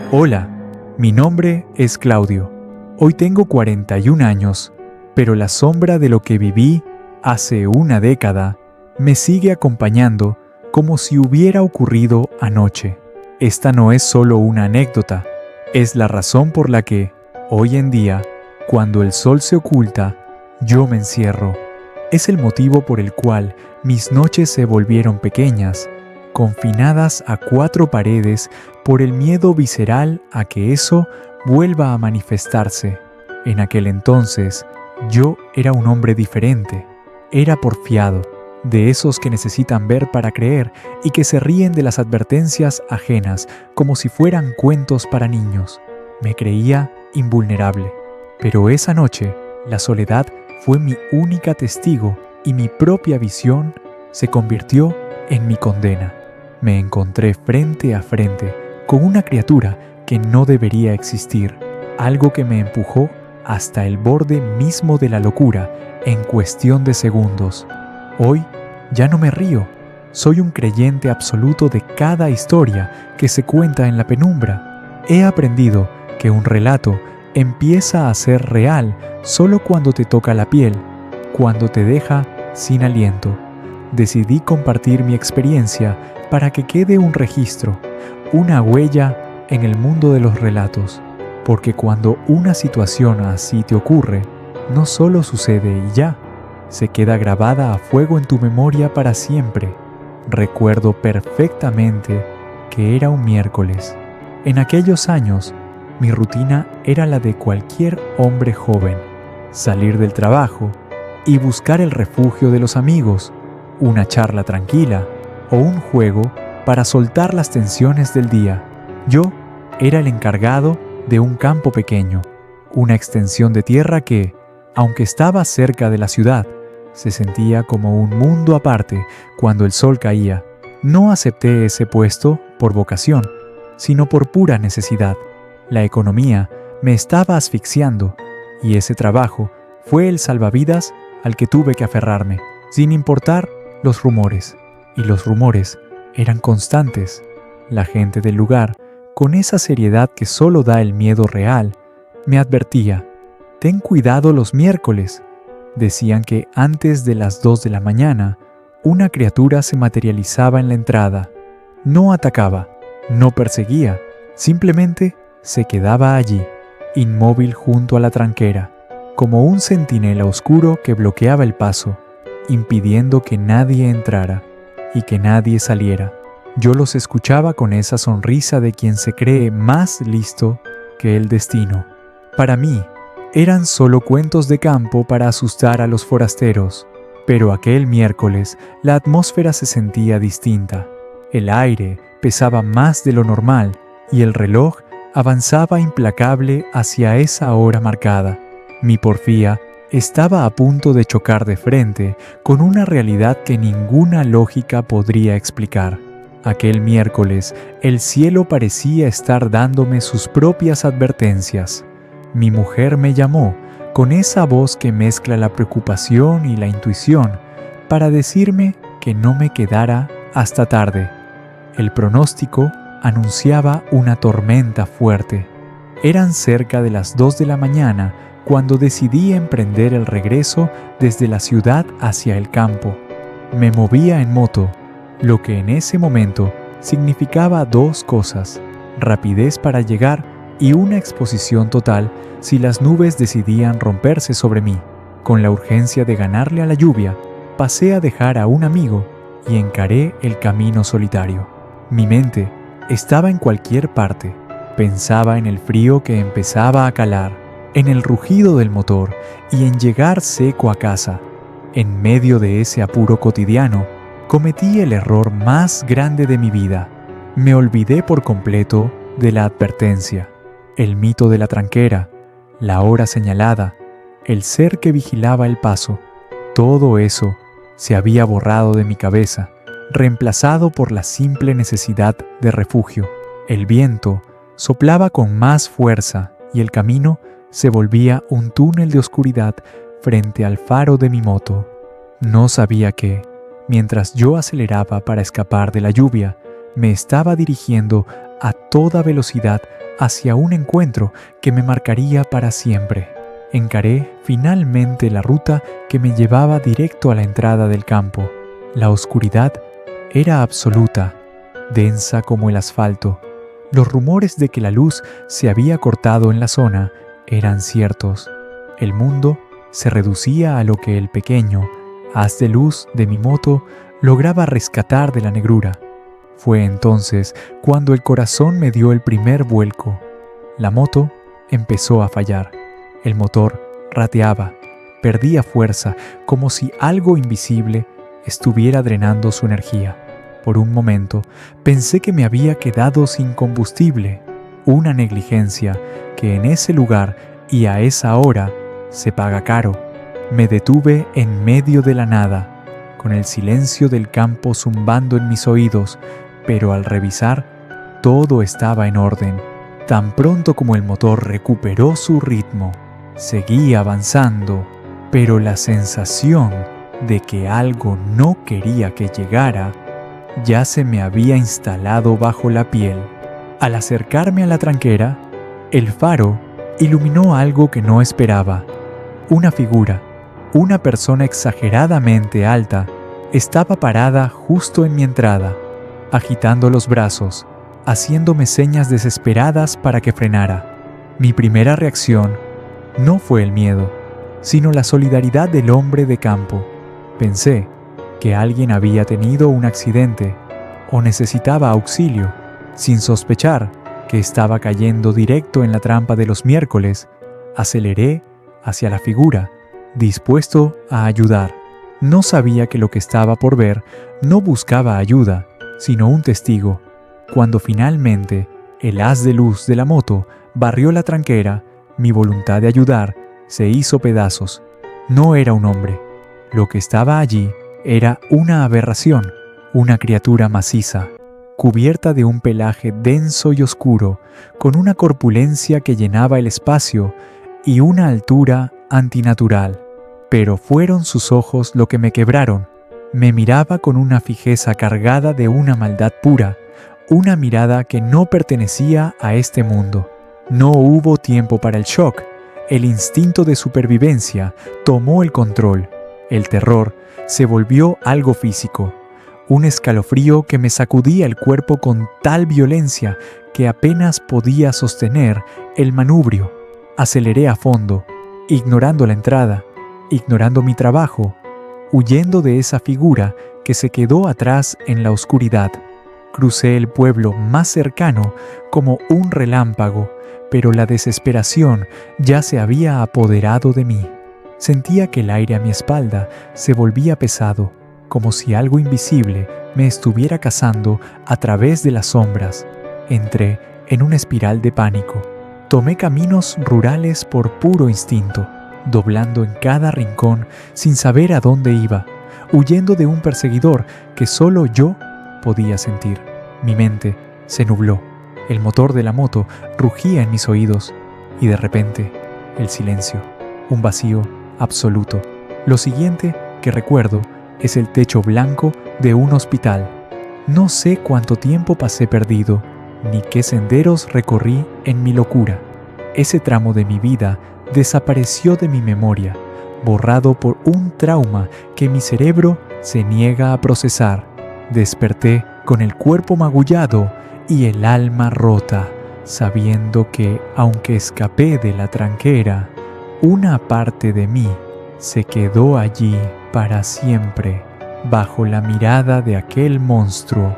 Hola, mi nombre es Claudio. Hoy tengo 41 años, pero la sombra de lo que viví hace una década me sigue acompañando como si hubiera ocurrido anoche. Esta no es solo una anécdota, es la razón por la que, hoy en día, cuando el sol se oculta, yo me encierro. Es el motivo por el cual mis noches se volvieron pequeñas, confinadas a 4 paredes por el miedo visceral a que eso vuelva a manifestarse. En aquel entonces, yo era un hombre diferente. Era porfiado, de esos que necesitan ver para creer y que se ríen de las advertencias ajenas como si fueran cuentos para niños. Me creía invulnerable. Pero esa noche, la soledad fue mi única testigo y mi propia visión se convirtió en mi condena. Me encontré frente a frente con una criatura que no debería existir, algo que me empujó hasta el borde mismo de la locura en cuestión de segundos. Hoy ya no me río, soy un creyente absoluto de cada historia que se cuenta en la penumbra. He aprendido que un relato empieza a ser real solo cuando te toca la piel, cuando te deja sin aliento. Decidí compartir mi experiencia para que quede un registro, una huella en el mundo de los relatos, porque cuando una situación así te ocurre, no solo sucede y ya, se queda grabada a fuego en tu memoria para siempre. Recuerdo perfectamente que era un miércoles. En aquellos años, mi rutina era la de cualquier hombre joven: salir del trabajo y buscar el refugio de los amigos, una charla tranquila o un juego para soltar las tensiones del día. Yo era el encargado de un campo pequeño, una extensión de tierra que, aunque estaba cerca de la ciudad, se sentía como un mundo aparte cuando el sol caía. No acepté ese puesto por vocación, sino por pura necesidad. La economía me estaba asfixiando y ese trabajo fue el salvavidas al que tuve que aferrarme, sin importar los rumores. Y los rumores eran constantes. La gente del lugar, con esa seriedad que solo da el miedo real, me advertía: «Ten cuidado los miércoles». Decían que antes de las 2 de la mañana, una criatura se materializaba en la entrada. No atacaba, no perseguía, simplemente se quedaba allí, inmóvil junto a la tranquera, como un centinela oscuro que bloqueaba el paso, impidiendo que nadie entrara y que nadie saliera. Yo los escuchaba con esa sonrisa de quien se cree más listo que el destino. Para mí, eran solo cuentos de campo para asustar a los forasteros, pero aquel miércoles la atmósfera se sentía distinta. El aire pesaba más de lo normal y el reloj avanzaba implacable hacia esa hora marcada. Mi porfía estaba a punto de chocar de frente con una realidad que ninguna lógica podría explicar. Aquel miércoles, el cielo parecía estar dándome sus propias advertencias. Mi mujer me llamó con esa voz que mezcla la preocupación y la intuición para decirme que no me quedara hasta tarde. El pronóstico anunciaba una tormenta fuerte. Eran cerca de las 2 de la mañana cuando decidí emprender el regreso desde la ciudad hacia el campo. Me movía en moto, lo que en ese momento significaba 2 cosas: rapidez para llegar y una exposición total si las nubes decidían romperse sobre mí. Con la urgencia de ganarle a la lluvia, pasé a dejar a un amigo y encaré el camino solitario. Mi mente estaba en cualquier parte. Pensaba en el frío que empezaba a calar, en el rugido del motor y en llegar seco a casa. En medio de ese apuro cotidiano, cometí el error más grande de mi vida. Me olvidé por completo de la advertencia. El mito de la tranquera, la hora señalada, el ser que vigilaba el paso, todo eso se había borrado de mi cabeza, reemplazado por la simple necesidad de refugio. El viento soplaba con más fuerza y el camino se volvía un túnel de oscuridad frente al faro de mi moto. No sabía que, mientras yo aceleraba para escapar de la lluvia, me estaba dirigiendo a toda velocidad hacia un encuentro que me marcaría para siempre. Encaré finalmente la ruta que me llevaba directo a la entrada del campo. La oscuridad era absoluta, densa como el asfalto. Los rumores de que la luz se había cortado en la zona eran ciertos. El mundo se reducía a lo que el pequeño haz de luz de mi moto lograba rescatar de la negrura. Fue entonces cuando el corazón me dio el primer vuelco. La moto empezó a fallar. El motor rateaba, perdía fuerza, como si algo invisible estuviera drenando su energía. Por un momento pensé que me había quedado sin combustible, una negligencia que en ese lugar y a esa hora se paga caro. Me detuve en medio de la nada, con el silencio del campo zumbando en mis oídos, pero al revisar, todo estaba en orden. Tan pronto como el motor recuperó su ritmo, seguí avanzando, pero la sensación de que algo no quería que llegara ya se me había instalado bajo la piel. Al acercarme a la tranquera, el faro iluminó algo que no esperaba. Una figura, una persona exageradamente alta, estaba parada justo en mi entrada, agitando los brazos, haciéndome señas desesperadas para que frenara. Mi primera reacción no fue el miedo, sino la solidaridad del hombre de campo. Pensé que alguien había tenido un accidente o necesitaba auxilio. Sin sospechar que estaba cayendo directo en la trampa de los miércoles, aceleré hacia la figura, dispuesto a ayudar. No sabía que lo que estaba por ver no buscaba ayuda, sino un testigo. Cuando finalmente el haz de luz de la moto barrió la tranquera, mi voluntad de ayudar se hizo pedazos. No era un hombre. Lo que estaba allí era una aberración, una criatura maciza, cubierta de un pelaje denso y oscuro, con una corpulencia que llenaba el espacio y una altura antinatural. Pero fueron sus ojos lo que me quebraron. Me miraba con una fijeza cargada de una maldad pura, una mirada que no pertenecía a este mundo. No hubo tiempo para el shock. El instinto de supervivencia tomó el control. El terror se volvió algo físico, un escalofrío que me sacudía el cuerpo con tal violencia que apenas podía sostener el manubrio. Aceleré a fondo, ignorando la entrada, ignorando mi trabajo, huyendo de esa figura que se quedó atrás en la oscuridad. Crucé el pueblo más cercano como un relámpago, pero la desesperación ya se había apoderado de mí. Sentía que el aire a mi espalda se volvía pesado, como si algo invisible me estuviera cazando a través de las sombras. Entré en una espiral de pánico. Tomé caminos rurales por puro instinto, doblando en cada rincón sin saber a dónde iba, huyendo de un perseguidor que solo yo podía sentir. Mi mente se nubló. El motor de la moto rugía en mis oídos y de repente el silencio, un vacío absoluto. Lo siguiente que recuerdo es el techo blanco de un hospital. No sé cuánto tiempo pasé perdido, ni qué senderos recorrí en mi locura. Ese tramo de mi vida desapareció de mi memoria, borrado por un trauma que mi cerebro se niega a procesar. Desperté con el cuerpo magullado y el alma rota, sabiendo que, aunque escapé de la tranquera, una parte de mí se quedó allí para siempre, bajo la mirada de aquel monstruo